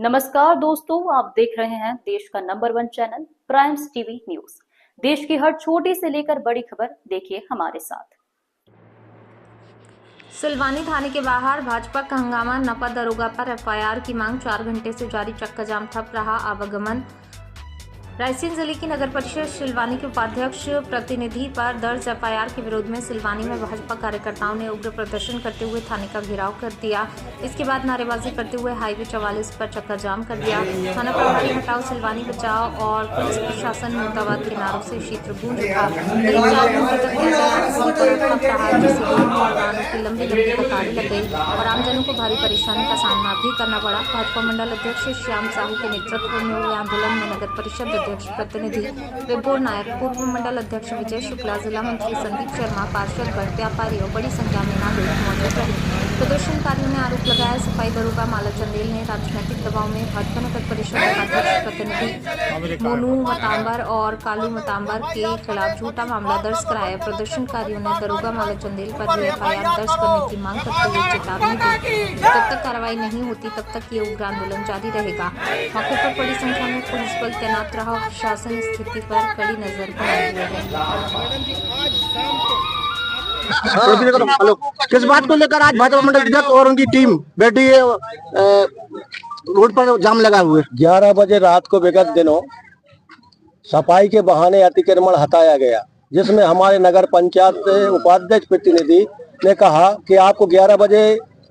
नमस्कार दोस्तों, आप देख रहे हैं देश का number 1 channel primes TV news. देश की हर छोटी से लेकर बड़ी खबर देखिए हमारे साथ। सिलवानी थाने के बाहर भाजपा का हंगामा, नपा दरोगा पर एफआईआर की मांग। 4 घंटे से जारी चक्का जाम, ठप रहा आवागमन। रायसेन जिले की नगर परिषद सिलवानी के उपाध्यक्ष प्रतिनिधि पर दर्ज एफआईआर के विरोध में सिलवानी में भाजपा कार्यकर्ताओं ने उग्र प्रदर्शन करते हुए थाने का घेराव कर दिया। इसके बाद नारेबाजी करते हुए हाईवे 44 पर चक्का जाम कर दिया। थाना प्रभारी हटाओ, सिलवानी बचाओ और पुलिस प्रशासन मुर्दाबाद के नारों से क्षेत्र गूंज उठा। करीब 4 घंटे तक जिससे लोगों और वाहनों की लंबी कतारें लग गई और आमजनों को भारी परेशानी का सामना भी करना पड़ा। भाजपा मंडल अध्यक्ष श्याम साहू के नेतृत्व में हुए आंदोलन में नगर परिषद अध्यक्ष प्रतिनिधि विभोर नायक, पूर्व मंडल अध्यक्ष विजय शुक्ला, जिला मंत्री संदीप शर्मा, पार्षद गण, व्यापारी और बड़ी संख्या में नागरिक मौजूद रहे। प्रदर्शनकारियों ने आरोप लगाया सफाई दरोगा माला चंदेल ने राजनीतिक दबाव में भाजपा नगर परिषद अध्यक्ष प्रतिनिधि मोनू मतांबर और कालू मतांबर के खिलाफ झूठा मामला दर्ज कराया। प्रदर्शनकारियों ने दरोगा माला चंदेल पर भी एफआईआर दर्ज करने की मांग करते हुए चेतावनी दी। जब तक कार्रवाई नहीं होती तब तक ये उग्र आंदोलन जारी रहेगा। मौके पर बड़ी संख्या में पुलिस बल तैनात रहा। शासन स्थिति पर कड़ी नजर बनाए हुए है। किस बात को लेकर आज भाजपा मंडल अध्यक्ष और उनकी टीम बैठी है? रोड पर जाम लगा हुए 11 बजे रात को विगत दिनों सफाई के बहाने अतिक्रमण हटाया गया, जिसमें हमारे नगर पंचायत से उपाध्यक्ष प्रतिनिधि ने कहा कि आपको 11 बजे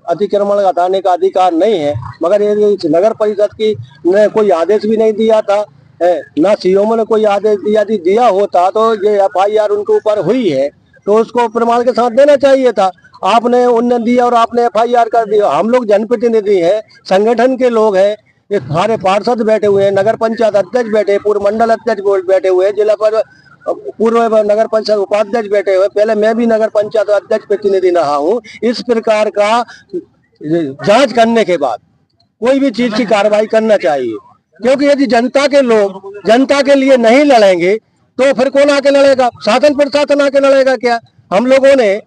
अतिक्रमण हटाने का अधिकार नहीं है, मगर ये नगर परिषद की ने कोई आदेश भी नहीं दिया था, ना सीओ ने कोई आदेश दिया होता तो ये एफआईआर उनके ऊपर हुई है तो उसको प्रमाण के साथ देना चाहिए था। आपने उन्होंने दिया और आपने एफआईआर कर दिया। हम लोग जनप्रतिनिधि हैं, संगठन के लोग हैं, ये सारे पार्षद बैठे हुए हैं, नगर पंचायत अध्यक्ष बैठे, पूर्व मंडल अध्यक्ष बैठे हुए, जिला पर पूर्व नगर पंचायत उपाध्यक्ष बैठे हुए, पहले मैं भी नगर पंचायत अध्यक्ष प्रतिनिधि रहा हूँ। इस प्रकार का जांच करने के बाद कोई भी चीज की कार्रवाई करना चाहिए, क्योंकि यदि जनता के लोग जनता के लिए नहीं लड़ेंगे तो फिर कौन आके लड़ेगा? शासन प्रशासन आके लड़ेगा क्या? हम लोगों ने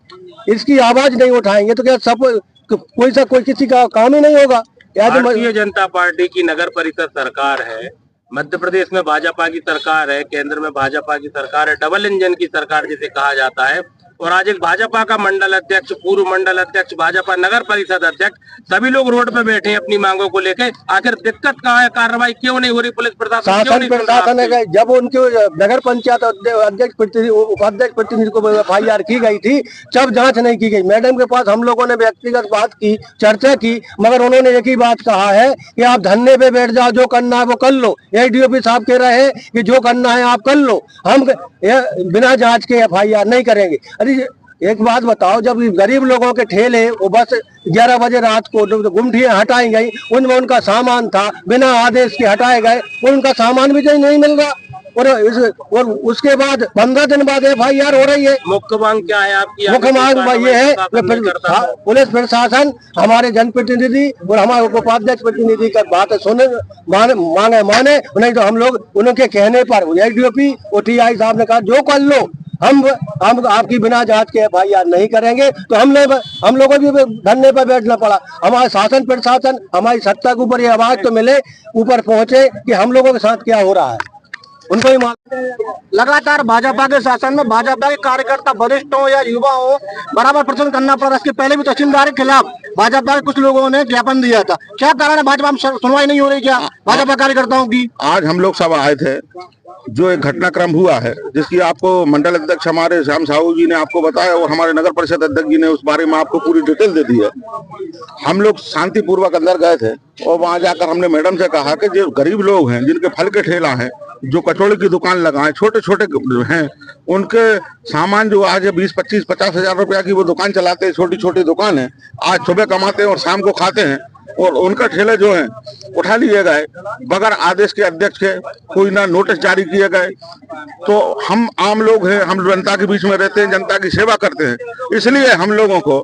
इसकी आवाज नहीं उठाएंगे तो क्या सब कोई किसी का काम ही नहीं होगा? भारतीय जनता पार्टी की नगर परिषद सरकार है, मध्य प्रदेश में भाजपा की सरकार है, केंद्र में भाजपा की सरकार है, डबल इंजन की सरकार जिसे कहा जाता है। और आज एक भाजपा का मंडल अध्यक्ष, पूर्व मंडल अध्यक्ष, भाजपा नगर परिषद अध्यक्ष, सभी लोग रोड पे बैठे हैं अपनी मांगों को लेकर। आखिर दिक्कत कहाँ है? कार्रवाई क्यों नहीं हो रही? पुलिस प्रशासन है जब उनके नगर पंचायत अध्यक्ष उपाध्यक्ष प्रतिनिधि को एफआईआर की गई थी, जब जांच नहीं की गई। मैडम के पास हम लोगों ने व्यक्तिगत बात की, चर्चा की, मगर उन्होंने एक ही बात कहा है कि आप धरने पे बैठ जाओ, जो करना है वो कर लो। एडीओपी साहब कह रहे हैं कि जो करना है आप कर लो, हम बिना जांच के एफआईआर नहीं करेंगे। एक बात बताओ, जब गरीब लोगों के ठेले वो बस 11 बजे रात को गुमटियां हटाई गई, उनमें उनका सामान था, बिना आदेश के हटाए गए, उनका सामान भी नहीं मिल रहा और उसके बाद 15 दिन बाद एफआईआर हो रही है। मुख्य मांग क्या है आपकी? मुख्य मांग ये है पुलिस प्रशासन हमारे जनप्रतिनिधि और हमारे उपाध्यक्ष प्रतिनिधि का बात सुने, माने, नहीं तो हम लोग उनके कहने पर एडीओपी और टीआई साहब ने कहा जो कर लो, हम आपकी बिना जांच के एफआईआर नहीं करेंगे। तो हम लोगों भी धरने पर बैठना पड़ा। हमारे शासन प्रशासन हमारी सत्ता के ऊपर ये आवाज तो मिले, ऊपर पहुंचे कि हम लोगों के साथ क्या हो रहा है। उनको ही लगातार भाजपा के शासन में भाजपा के कार्यकर्ता, वरिष्ठ हो या युवा हो, बराबर प्रदर्शन करना पड़ा। इसके पहले भी तहसीलदार के खिलाफ भाजपा के कुछ लोगों ने ज्ञापन दिया था। क्या कारण है भाजपा में सुनवाई नहीं हो रही क्या भाजपा कार्यकर्ताओं की? आज हम लोग सब आए थे, जो एक घटनाक्रम हुआ है जिसकी आपको मंडल अध्यक्ष हमारे श्याम साहू जी ने आपको बताया और हमारे नगर परिषद अध्यक्ष जी ने उस बारे में आपको पूरी डिटेल दे दी है। हम लोग शांतिपूर्वक अंदर गए थे और वहां जाकर हमने मैडम से कहा कि जो गरीब लोग हैं, जिनके फल के ठेला हैं, जो कचौड़ी की दुकान लगाए, छोटे छोटे हैं, उनके सामान जो आज 20-25-50 हजार रुपया की वो दुकान चलाते हैं, छोटी छोटी दुकान है, आज सुबह कमाते हैं और शाम को खाते हैं, और उनका ठेले जो है उठा लिए गए बगैर आदेश के अध्यक्ष के, कोई ना नोटिस जारी किए गए। तो हम आम लोग हैं, हम जनता के बीच में रहते हैं, जनता की सेवा करते हैं, इसलिए हम लोगों को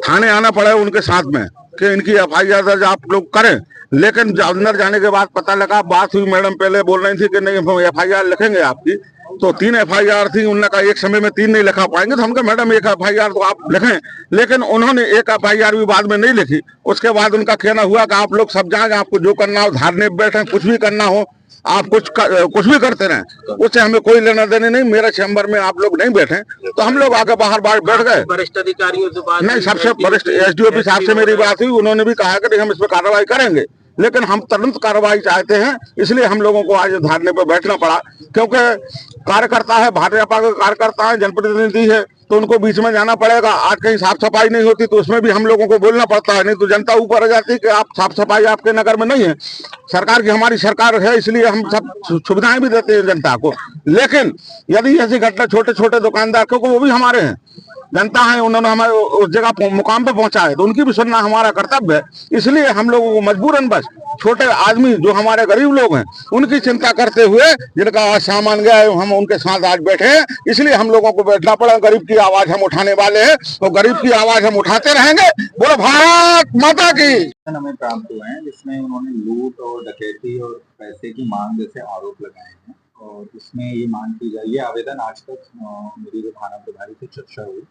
थाने आना पड़ा उनके साथ में कि इनकी एफआईआर दर्ज आप लोग करें। लेकिन अंदर जाने के बाद पता लगा, बात हुई, मैडम पहले बोल रही थी कि नहीं हम एफआईआर लिखेंगे आपकी, तो 3 FIR थी, उन्होंने कहा एक समय में 3 नहीं लिखा पाएंगे, तो हम कहा मैडम 1 FIR तो आप लिखें, लेकिन उन्होंने 1 FIR भी बाद में नहीं लिखी। उसके बाद उनका कहना हुआ कि आप लोग सब जाएंगे, आपको जो करना हो धारने बैठे, कुछ भी करना हो आप कुछ भी करते रहें, उससे हमें कोई लेना देने नहीं, मेरे चैम्बर में आप लोग नहीं बैठे। तो हम लोग आगे बाहर बैठ गए। वरिष्ठ अधिकारियों से बात नहीं, सबसे वरिष्ठ SDOP साहब से मेरी बात हुई, उन्होंने भी कहा कि हम इस पर कार्रवाई करेंगे, लेकिन हम तुरंत कार्रवाई चाहते हैं, इसलिए हम लोगों को आज धरने पर बैठना पड़ा। क्योंकि कार्यकर्ता है, भाजपा का कार्यकर्ता है, जनप्रतिनिधि है, तो उनको बीच में जाना पड़ेगा। आज कहीं साफ सफाई नहीं होती तो उसमें भी हम लोगों को बोलना पड़ता है, नहीं तो जनता ऊपर आ जाती है कि आप साफ सफाई आपके नगर में नहीं है। सरकार की हमारी सरकार है, इसलिए हम सब सुविधाएं भी देते हैं जनता को, लेकिन यदि ऐसी घटना छोटे छोटे दुकानदार, क्योंकि वो भी हमारे हैं, जनता है, उन्होंने हमें उस जगह मुकाम पे पहुंचा है, तो उनकी भी सुनना हमारा कर्तव्य है। इसलिए हम लोगों को मजबूरन बस छोटे आदमी जो हमारे गरीब लोग हैं उनकी चिंता करते हुए, जिनका आज सामान गया है, हम उनके साथ आज बैठे हैं, इसलिए हम लोगों को बैठना पड़ा। गरीब की आवाज हम उठाने वाले हैं, तो गरीब की आवाज हम उठाते रहेंगे। बोलो भारत माता की। हमें प्राप्त हुए हैं जिसमें उन्होंने लूट और डकैती और पैसे की मांग जैसे आरोप लगाए हैं, और इसमें ये मांग की जाए, ये आवेदन आज तक मेरी जो थाना प्रभारी से चर्चा हुई,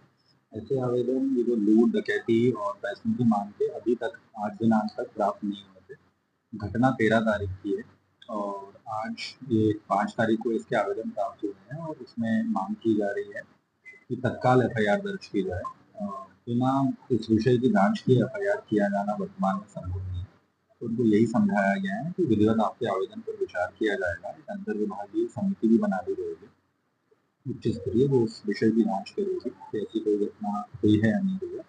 ऐसे आवेदन ये जो लूट डकैती और पैसों की मांग के अभी तक आज दिनांक तक प्राप्त नहीं हुए थे। घटना 13 तारीख की है और आज ये 5 तारीख को इसके आवेदन प्राप्त हुए हैं, और इसमें मांग की जा रही है कि तत्काल FIR दर्ज की जाए। बिना इस विषय की जांच की FIR किया जाना वर्तमान में संभव नहीं है। तो उनको यही समझाया गया है कि विधिवत आपके आवेदन पर विचार किया जाएगा, एक अंतर विभागीय समिति भी बना दी जाएगी उच्च स्तरीय, वो इस विषय की जांच करेगी कि ऐसी कोई घटना हुई है या नहीं हुई है,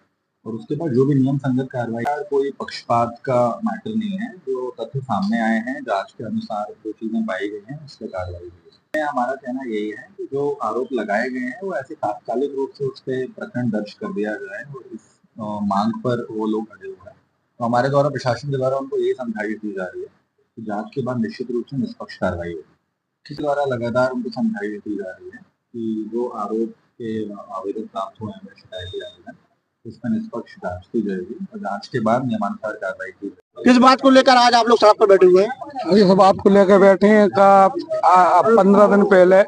और उसके बाद जो भी नियम संगत कार्रवाई, कोई पक्षपात का मैटर नहीं है, जो तथ्य सामने आए हैं जांच के अनुसार जो चीजें पाई गई हैं उस पर कार्रवाई हुई है। हमारा कहना यही है कि जो आरोप लगाए गए हैं वो ऐसे तात्कालिक रूप से उस पर प्रकरण दर्ज कर दिया जाए, और इस मांग पर वो लोग अड़े हुए हैं। तो हमारे द्वारा प्रशासन के द्वारा उनको यही समझाइश दी जा रही है कि जांच के बाद निश्चित रूप से निष्पक्ष कार्रवाई होगी। इसके द्वारा लगातार उनको समझाइश दी जा रही है कि जो आरोप के आवेदन प्राप्त हुए हैं, शिकायती आवेदन, इसमें निष्पक्ष जांच की जाएगी और जांच के बाद नियमानुसार कार्रवाई की जाएगी। किस बात को लेकर आज आप लोग सड़क पर बैठे हुए हैं? ये सब आपको लेकर बैठे हैं का 15 दिन पहले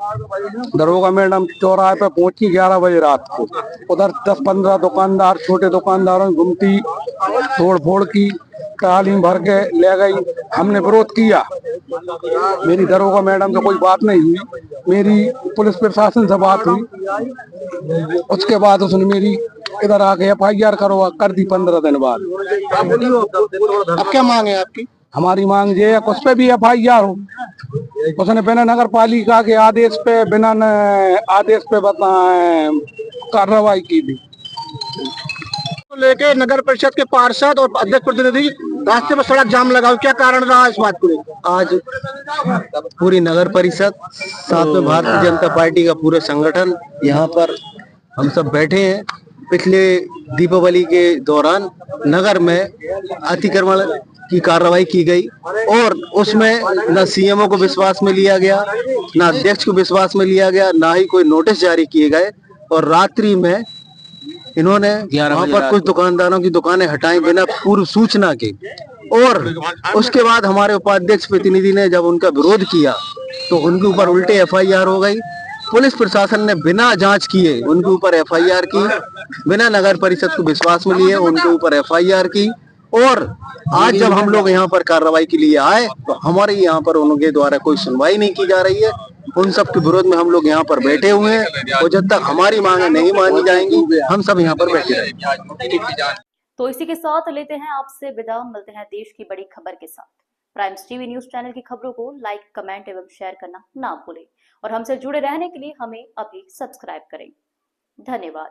दरोगा मैडम चौराहे पे पहुंची 11 बजे रात को। उधर 10-15 दुकानदार, छोटे दुकानदारों गुमटी तोड़ फोड़ की, तालीम भर के ले गई। हमने विरोध किया, मेरी दरोगा मैडम से कोई बात नहीं हुई, मेरी पुलिस प्रशासन से बात हुई। उसके बाद उसने मेरी इधर आके FIR कर दी 15 दिन बाद। अब क्या मांग है आपकी? हमारी मांग ये है, उस पे भी FIR हो। उसने बिना नगर पालिका के आदेश पे, बिना आदेश पे कार्रवाई की थी। तो लेके नगर परिषद के पार्षद और अध्यक्ष प्रतिनिधि रास्ते पर सड़क जाम लगाओ, क्या कारण रहा इस बात को लेकर? आज पूरी नगर परिषद, साथ में भारतीय जनता पार्टी का पूरा संगठन यहाँ पर हम सब बैठे हैं। पिछले दीपावली के दौरान नगर में अतिक्रमण की कार्रवाई की गई, और उसमें न CMO को विश्वास में लिया गया, न अध्यक्ष को विश्वास में लिया गया, ना ही कोई नोटिस जारी किए गए, और रात्रि में इन्होंने वहाँ पर कुछ दुकानदारों की दुकानें हटाई बिना पूर्व सूचना के। और उसके बाद हमारे उपाध्यक्ष प्रतिनिधि ने जब उनका विरोध किया तो उनके ऊपर उल्टे FIR हो गई। पुलिस प्रशासन ने बिना जांच किए उनके ऊपर FIR की, बिना नगर परिषद को विश्वास में लिए उनके ऊपर FIR की। और आज जब हम लोग यहाँ पर कार्रवाई के लिए आए तो हमारे यहाँ पर उनके द्वारा कोई सुनवाई नहीं की जा रही है। उन सब के विरोध में हम लोग यहाँ पर बैठे हुए हैं, और जब तक हमारी मांगे नहीं मानी जाएंगी हम सब यहाँ पर बैठे रहेंगे। तो इसी के साथ लेते हैं आपसे विदा, मिलते हैं देश की बड़ी खबर के साथ। प्राइम्स टीवी न्यूज चैनल की खबरों को लाइक, कमेंट एवं शेयर करना ना भूलें, और हमसे जुड़े रहने के लिए हमें अभी सब्सक्राइब करें। धन्यवाद।